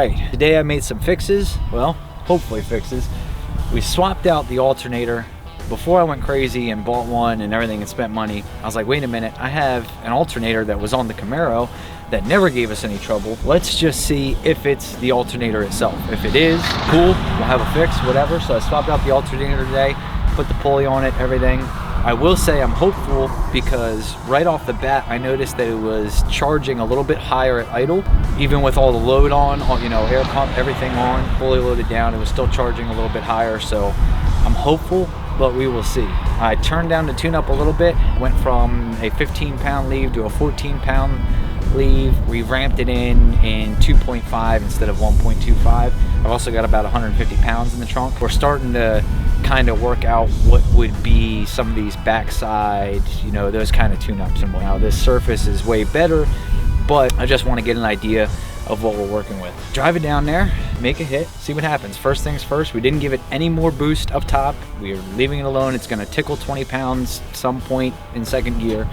right, today I made some fixes. Well, hopefully fixes. We swapped out the alternator. Before I went crazy and bought one and everything and spent money, I was like, wait a minute, I have an alternator that was on the Camaro that never gave us any trouble. Let's just see if it's the alternator itself. If it is, cool, we'll have a fix, whatever. So I swapped out the alternator today, put the pulley on it, everything. I will say I'm hopeful because right off the bat, I noticed that it was charging a little bit higher at idle. Even with all the load on, you know, air pump, everything on, fully loaded down, it was still charging a little bit higher. So I'm hopeful, but we will see. I turned down the tune-up a little bit, went from a 15-pound leave to a 14-pound leave. We ramped it in 2.5 instead of 1.25. I've also got about 150 pounds in the trunk. We're starting to kind of work out what would be some of these backside, you know, those kind of tune-ups. And now this surface is way better, but I just want to get an idea of what we're working with. Drive it down there, make a hit, see what happens. First things first, we didn't give it any more boost up top. We are leaving it alone. It's gonna tickle 20 pounds some point in second gear,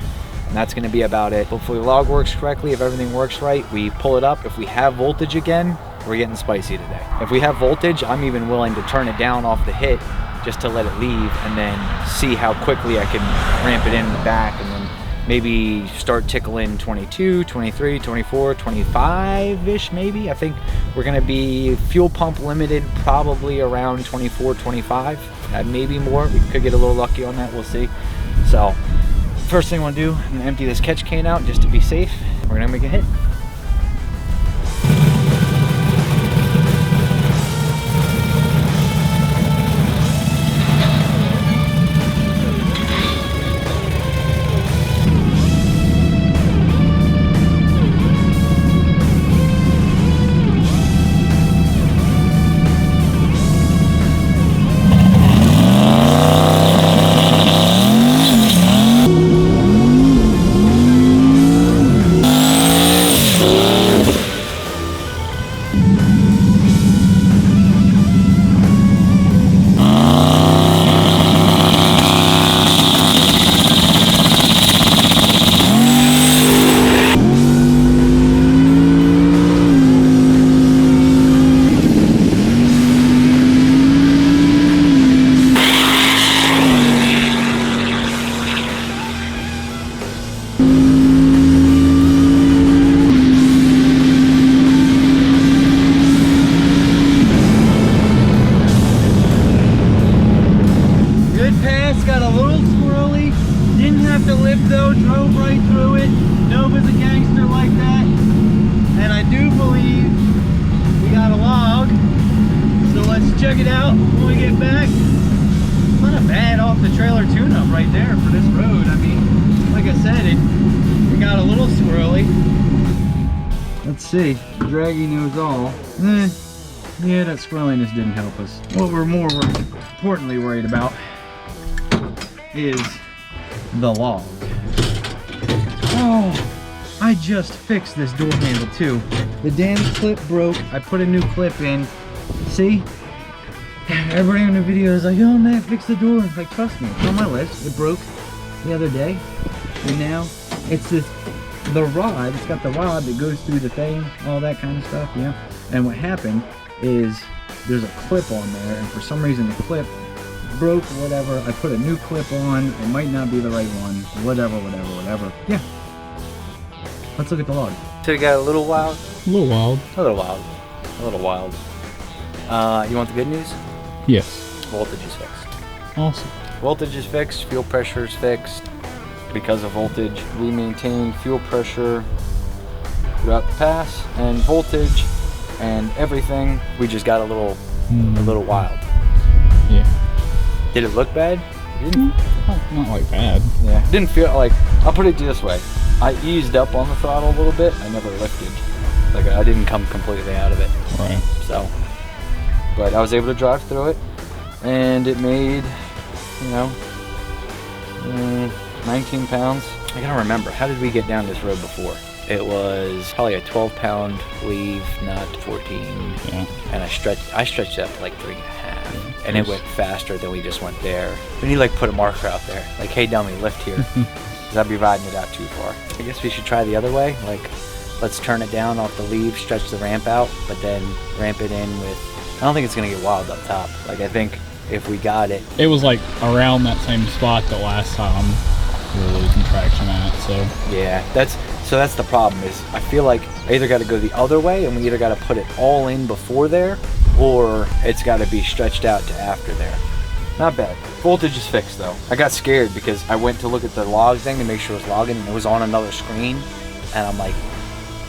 and that's gonna be about it. Hopefully the log works correctly. If everything works right, we pull it up. If we have voltage again, we're getting spicy today. If we have voltage, I'm even willing to turn it down off the hit just to let it leave and then see how quickly I can ramp it in the back, and then maybe start tickling 22, 23, 24, 25-ish maybe. I think we're gonna be fuel pump limited probably around 24, 25, maybe more. We could get a little lucky on that, we'll see. So first thing I wanna do, I'm gonna empty this catch can out just to be safe. We're gonna make a hit. Check it out when we get back. Not a bad off the trailer tune-up right there for this road. I mean, like I said, it got a little swirly. Let's see, draggy knows all. Yeah, that swirliness didn't help us. What we're more importantly worried about is the log. Oh, I just fixed this door handle too. The damn clip broke. I put a new clip in. See? Everybody on the video is like, oh man, fix the door. Like, trust me, it's on my list. It broke the other day, and now it's the rod. It's got the rod that goes through the thing, all that kind of stuff, yeah. And what happened is there's a clip on there, and for some reason the clip broke or whatever. I put a new clip on. It might not be the right one. Whatever. Yeah. Let's look at the log. So we got a little wild. A little wild. A little wild. A little wild. You want the good news? Yes. Voltage is fixed. Awesome. Voltage is fixed, fuel pressure is fixed. Because of voltage, we maintain fuel pressure throughout the pass and voltage and everything. We just got a little wild. Yeah. Did it look bad? It didn't. Not like bad. Yeah. It didn't feel like, I'll put it this way. I eased up on the throttle a little bit. I never lifted. Like, I didn't come completely out of it. Right. So. But I was able to drive through it, and it made, you know, 19 pounds. I gotta remember, how did we get down this road before? It was probably a 12-pound leave, not 14. Yeah. And I stretched it up to like 3.5, and it went faster than we just went there. We need to like put a marker out there, like, hey dummy, lift here, because I'd be riding it out too far. I guess we should try the other way, like let's turn it down off the leaf, stretch the ramp out, but then ramp it in with, I don't think it's gonna get wild up top. Like I think if we got it. It was like around that same spot the last time we were losing traction at, so. Yeah, that's the problem is I feel like I either gotta go the other way and we either gotta put it all in before there, or it's gotta be stretched out to after there. Not bad. Voltage is fixed though. I got scared because I went to look at the log thing to make sure it was logging and it was on another screen. And I'm like,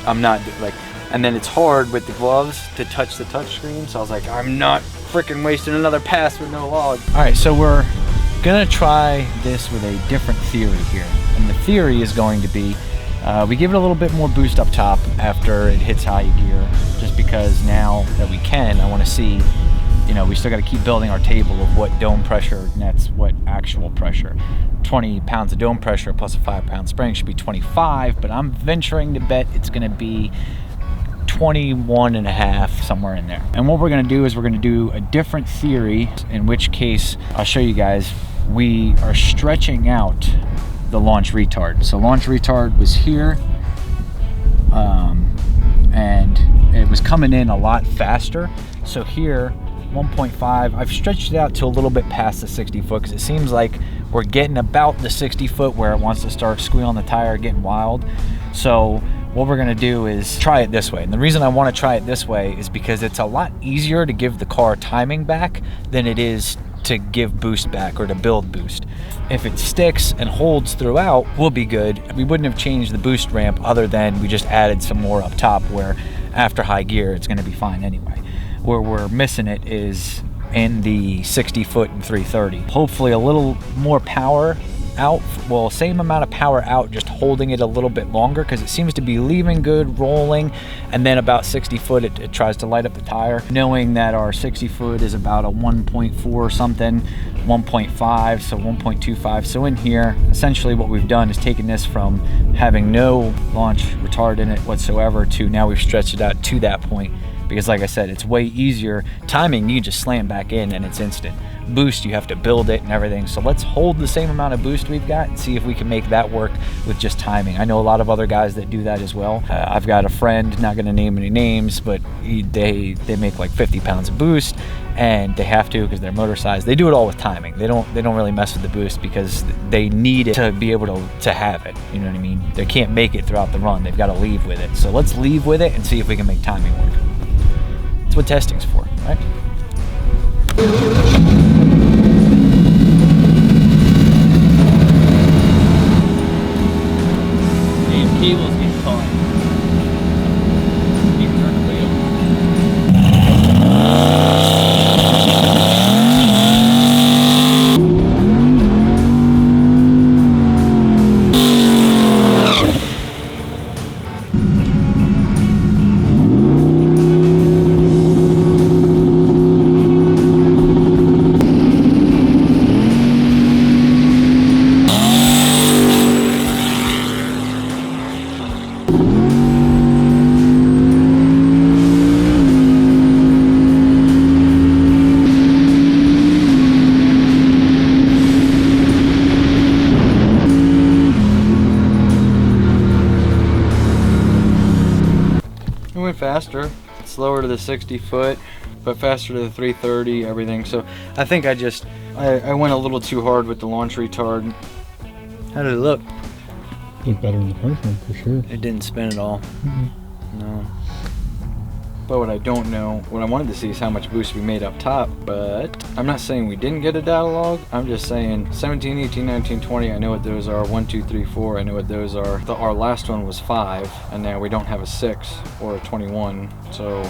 I'm not like, and then it's hard with the gloves to touch the touch screen. So I was like, I'm not freaking wasting another pass with no log. All right, so we're gonna try this with a different theory here. And the theory is going to be, we give it a little bit more boost up top after it hits high gear, just because now that we can, I wanna see, you know, we still got to keep building our table of what dome pressure nets what actual pressure. 20 pounds of dome pressure plus a 5-pound spring should be 25, but I'm venturing to bet it's going to be 21 and a half, somewhere in there. And what we're going to do is we're going to do a different theory, in which case I'll show you guys. We are stretching out the launch retard. So launch retard was here, and it was coming in a lot faster. So here, 1.5, I've stretched it out to a little bit past the 60 foot because it seems like we're getting about the 60 foot where it wants to start squealing the tire, getting wild. So what we're gonna do is try it this way. And the reason I wanna try it this way is because it's a lot easier to give the car timing back than it is to give boost back or to build boost. If it sticks and holds throughout, we'll be good. We wouldn't have changed the boost ramp other than we just added some more up top where after high gear, it's gonna be fine anyway. Where we're missing it is in the 60 foot and 330. Hopefully a little more power out, well, same amount of power out, just holding it a little bit longer because it seems to be leaving good, rolling, and then about 60 foot it tries to light up the tire. Knowing that our 60 foot is about a 1.4 something, 1.5, so 1.25. So in here, essentially what we've done is taken this from having no launch retard in it whatsoever to now we've stretched it out to that point. Because like I said, it's way easier. Timing, you just slam back in and it's instant. Boost, you have to build it and everything. So let's hold the same amount of boost we've got and see if we can make that work with just timing. I know a lot of other guys that do that as well. I've got a friend, not gonna name any names, but they make like 50 pounds of boost and they have to because they're motor size. They do it all with timing. They don't really mess with the boost because they need it to be able to have it. You know what I mean? They can't make it throughout the run. They've got to leave with it. So let's leave with it and see if we can make timing work. That's what testing's for, right? Damn cables get caught. You can turn the wheel. Faster, slower to the 60 foot, but faster to the 330, everything. So I think I went a little too hard with the launch retard. How did it look? Looked better than the first one for sure. It didn't spin at all. No. But what I don't know, what I wanted to see is how much boost we made up top, but I'm not saying we didn't get a data log. I'm just saying 17, 18, 19, 20, I know what those are. 1, 2, 3, 4, I know what those are. Our last one was 5, and now we don't have a 6 or a 21, so.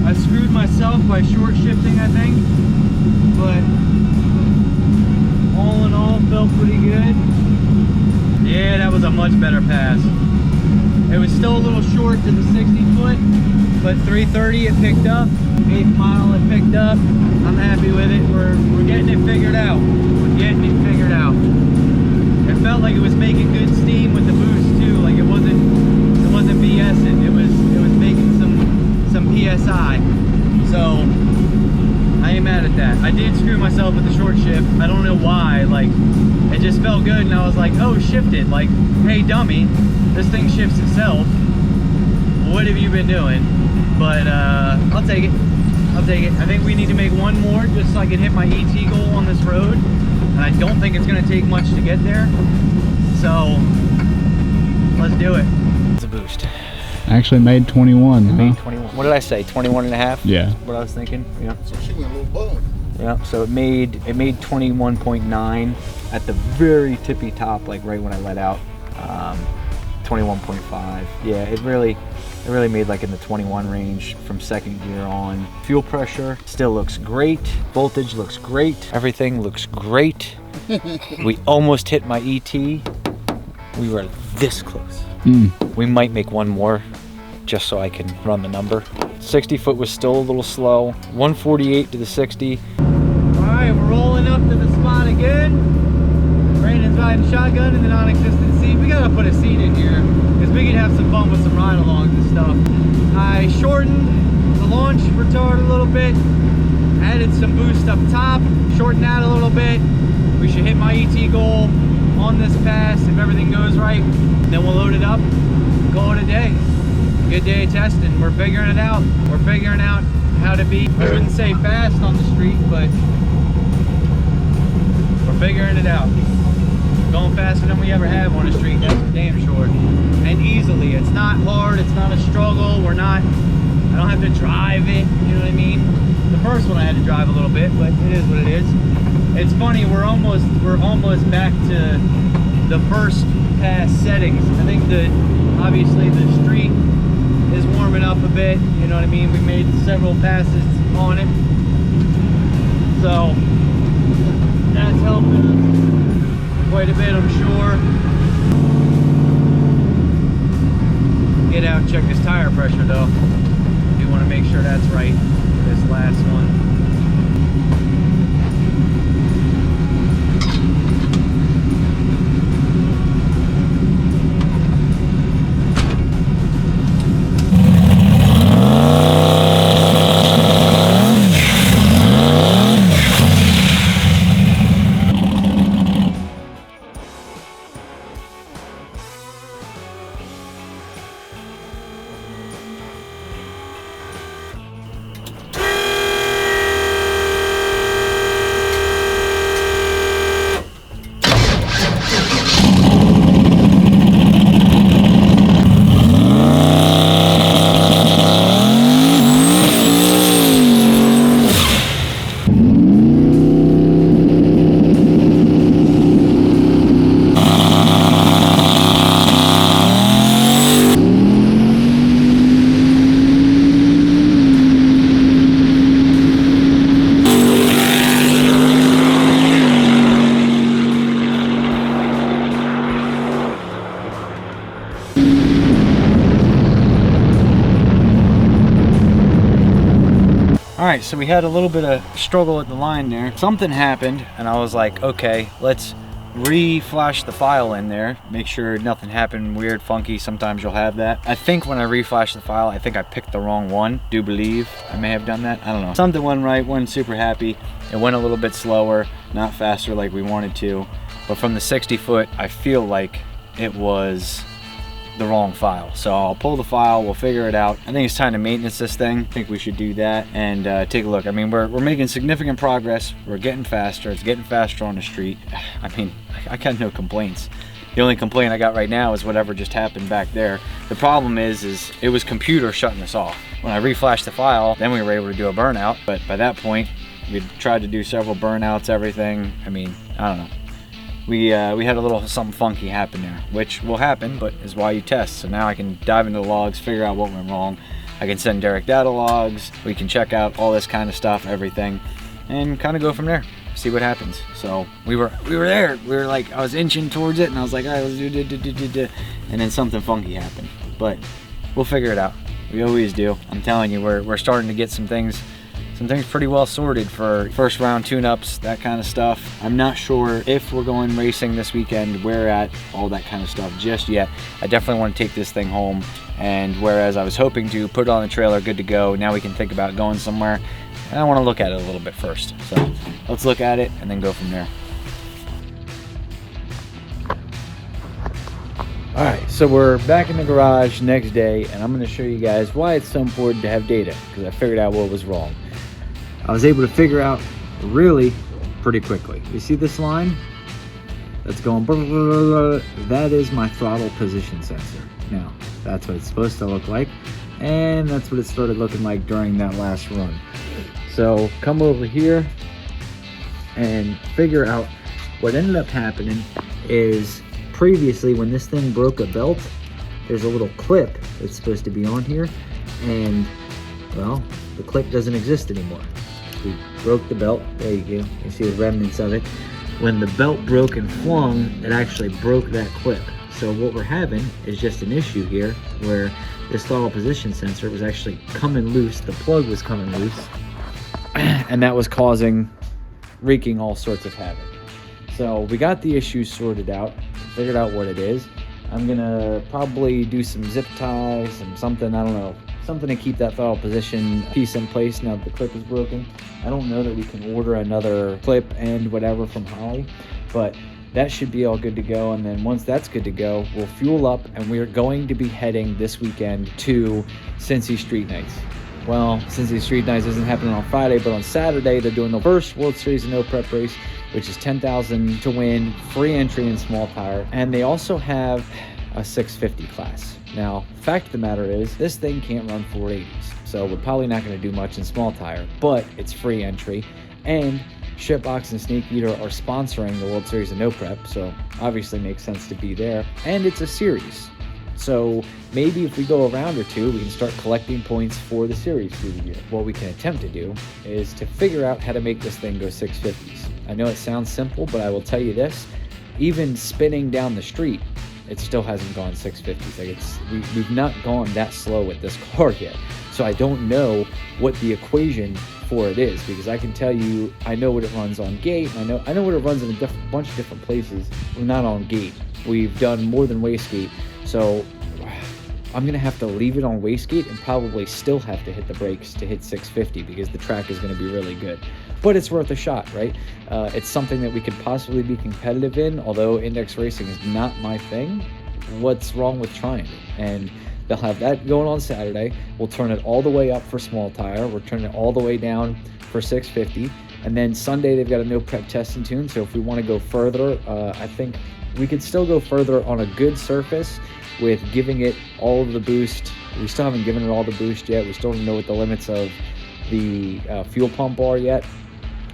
I screwed myself by short shifting, I think, but all in all, felt pretty good. Yeah, that was a much better pass. It was still a little short to the 60 foot, but 330 it picked up. 8th mile it picked up. I'm happy with it. We're getting it figured out. We're getting it figured out. It felt like it was making good steam with the boost too. Like it wasn't BSing. It was making some PSI. So I ain't mad at that. I did screw myself with the short shift. I don't know why. Like it just felt good, and I was like, oh, shift it. Like, hey, dummy, this thing shifts itself. What have you been doing? But I'll take it. I'll take it. I think we need to make one more just so I can hit my ET goal on this road. And I don't think it's going to take much to get there. So let's do it. It's a boost. I actually made 21. Huh? Made 21. What did I say? 21 and a half? Yeah. What I was thinking. Yeah. So she went a little above. Yeah. So it made 21.9 at the very tippy top, like right when I let out. 21.5. Yeah. It really made like in the 21 range from second gear on. Fuel pressure still looks great. Voltage looks great. Everything looks great. We almost hit my ET. We were this close. We might make one more just so I can run the number. 60 foot was still a little slow. 148 to the 60. All right, we're rolling up to the spot again. Brandon's riding shotgun in the non-existent seat. We gotta put a seat in here because we can have some fun with some ride-alongs and stuff. I shortened the launch retard a little bit, added some boost up top, shortened that a little bit. We should hit my ET goal on this pass if everything goes right. Then we'll load it up, call it a day. Good day of testing. We're figuring it out. We're figuring out how to be, I wouldn't say fast on the street, but we're figuring it out. Going faster than we ever have on the street, that's for damn sure. And easily. It's not hard, it's not a struggle. I don't have to drive it, you know what I mean? The first one I had to drive a little bit, but it is what it is. It's funny, we're almost back to the first pass settings. I think obviously the street is warming up a bit, you know what I mean? We made several passes on it. So that's helping us quite a bit, I'm sure. Get out and check this tire pressure though. Do want to make sure that's right for this last one. Alright, so we had a little bit of struggle at the line there. Something happened, and I was like, okay, let's re-flash the file in there, make sure nothing happened weird, funky. Sometimes you'll have that. I think when I re-flashed the file, I think I picked the wrong one. Do believe I may have done that. I don't know. Something went right, wasn't super happy. It went a little bit slower, not faster like we wanted to. But from the 60 foot, I feel like it was the wrong file. So I'll pull the file, we'll figure it out. I think it's time to maintenance this thing. I think we should do that and take a look. I mean, we're making significant progress. We're getting faster. It's getting faster on the street. I mean, I got no complaints. The only complaint I got right now is whatever just happened back there. The problem is it was computer shutting us off. When I reflashed the file, then we were able to do a burnout. But by that point, we'd tried to do several burnouts, everything. I mean, I don't know. We had a little something funky happen there, which will happen, but is why you test. So now I can dive into the logs, figure out what went wrong. I can send Derek data logs. We can check out all this kind of stuff, everything, and kind of go from there. See what happens. So we were there. We were like, I was inching towards it, and I was like, all right, let's do. And then something funky happened. But we'll figure it out. We always do. I'm telling you, we're starting to get some things pretty well sorted for first round tune-ups, that kind of stuff. I'm not sure if we're going racing this weekend, where at, all that kind of stuff just yet. I definitely want to take this thing home, and whereas I was hoping to put it on the trailer, good to go, now we can think about going somewhere. And I want to look at it a little bit first. So let's look at it and then go from there. All right, so we're back in the garage next day, and I'm going to show you guys why it's so important to have data, because I figured out what was wrong. I was able to figure out really pretty quickly. You see this line? That's going blah, blah, blah, blah. That is my throttle position sensor. Now, that's what it's supposed to look like, and that's what it started looking like during that last run. So come over here and figure out what ended up happening is previously when this thing broke a belt, there's a little clip that's supposed to be on here, and well, the clip doesn't exist anymore. We broke the belt. There you go. You see the remnants of it. When the belt broke and flung, it actually broke that clip. So what we're having is just an issue here where this throttle position sensor was actually coming loose. The plug was coming loose, and that was wreaking all sorts of havoc. So we got the issue sorted out, figured out what it is. I'm gonna probably do some zip ties, something, I don't know, something to keep that throttle position piece in place now that the clip is broken. I don't know that we can order another clip and whatever from Holly, but that should be all good to go. And then once that's good to go, we'll fuel up, and we're going to be heading this weekend to Cincy Street Nights. Well, Cincy Street Nights isn't happening on Friday, but on Saturday they're doing the first World Series of No Prep race, which is $10,000 to win, free entry in small tire, and they also have a 650 class. Now, the fact of the matter is, this thing can't run 480s, so we're probably not going to do much in small tire, but it's free entry, and SHITBOX and Sneak Eater are sponsoring the World Series of No Prep, so obviously makes sense to be there, and it's a series. So maybe if we go a round or two, we can start collecting points for the series through the year. What we can attempt to do is to figure out how to make this thing go 650s. I know it sounds simple, but I will tell you this, even spinning down the street, it still hasn't gone 650s. Like we've not gone that slow with this car yet. So I don't know what the equation for it is, because I can tell you, I know what it runs on gate. I know what it runs in a bunch of different places. We're not on gate. We've done more than wastegate. So I'm gonna have to leave it on wastegate and probably still have to hit the brakes to hit 650, because the track is gonna be really good. But it's worth a shot, right? It's something that we could possibly be competitive in, although index racing is not my thing. What's wrong with trying it? And they'll have that going on Saturday. We'll turn it all the way up for small tire. We're turning it all the way down for 650. And then Sunday, they've got a no prep test and tune. So if we want to go further, I think we could still go further on a good surface with giving it all of the boost. We still haven't given it all the boost yet. We still don't know what the limits of the fuel pump are yet.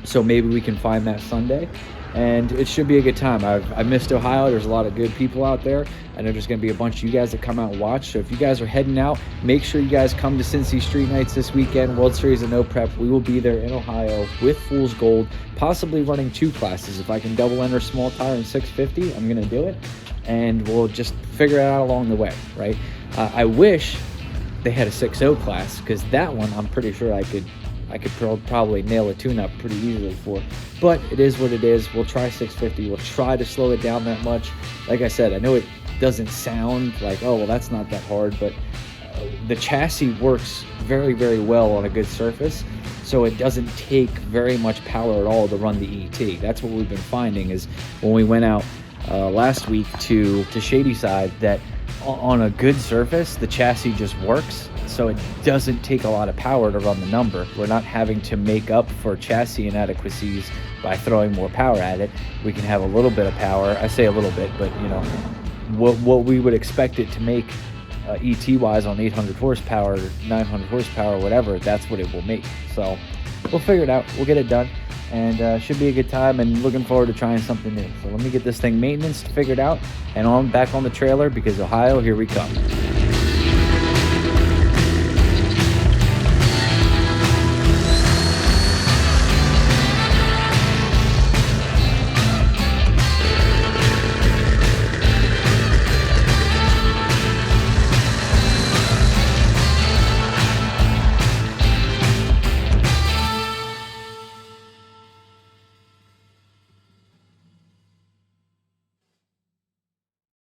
So maybe we can find that Sunday, and it should be a good time. I missed Ohio. There's a lot of good people out there. I know there's going to be a bunch of you guys that come out and watch. So if you guys are heading out, make sure you guys come to Cincy Street Nights this weekend, World Series of No Prep. We will be there in Ohio with Fool's Gold, possibly running 2 classes. If I can double enter small tire and 650, I'm going to do it, and we'll just figure it out along the way, right? I wish they had a 6.0 class, because that one I'm pretty sure I could probably nail a tune-up pretty easily for. But it is what it is. We'll try 650. We'll try to slow it down that much. Like I said, I know it doesn't sound like, oh, well, that's not that hard, but the chassis works very, very well on a good surface, so it doesn't take very much power at all to run the ET. That's what we've been finding is when we went out last week to Shady Side, that on a good surface, the chassis just works. So it doesn't take a lot of power to run the number. We're not having to make up for chassis inadequacies by throwing more power at it. We can have a little bit of power. I say a little bit, but you know, what we would expect it to make ET-wise on 800 horsepower, 900 horsepower, whatever, that's what it will make. So we'll figure it out. We'll get it done. And should be a good time, and looking forward to trying something new. So let me get this thing maintenance figured out and back on the trailer, because Ohio, here we come.